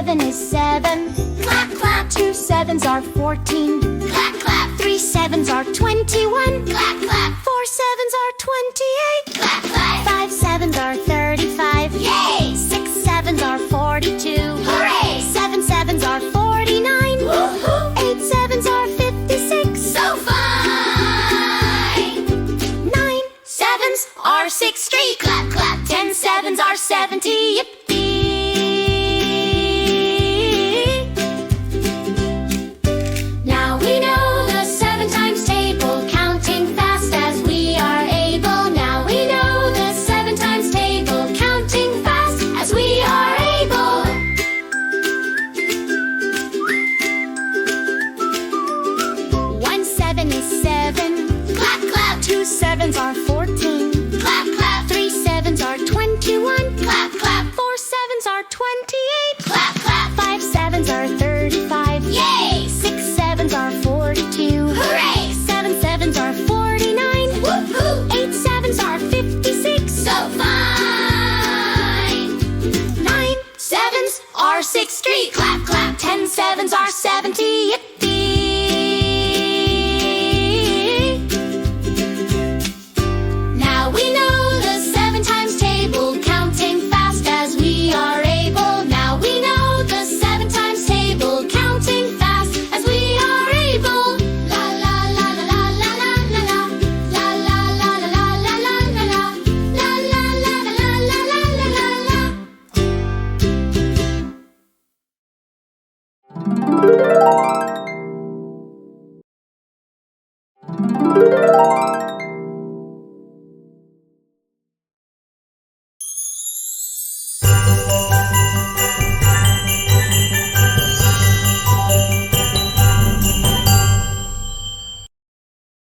7 is 7. Clap, clap. 2 7s are 14. Clap, clap. 3 7s are 21. Clap, clap. 4 7s are 28. Clap, clap. 5 7s are 35. Yay! 6 7s are 42. Hooray! 7 7s are 49. Woohoo! 8 7s are 56. So fine! 9 7s are 60. Clap, clap. 10 7s are 70. Yippee! Now we know the 7 times table, counting fast as we are able. Now we know the 7 times table, counting fast as we are able. 1 7 is 7. Clap, clap. 2 7s are 14. Clap, clap. 3 7s are 21. Clap, clap. 4 7s are 28. Clap, clap. 5 7s are 35. Yay! 6 7s are 42. Hooray! 7 7s are 49. Woohoo! 8 7s are 56. So fine! 9 7s are 60. Clap, clap. 10 7s are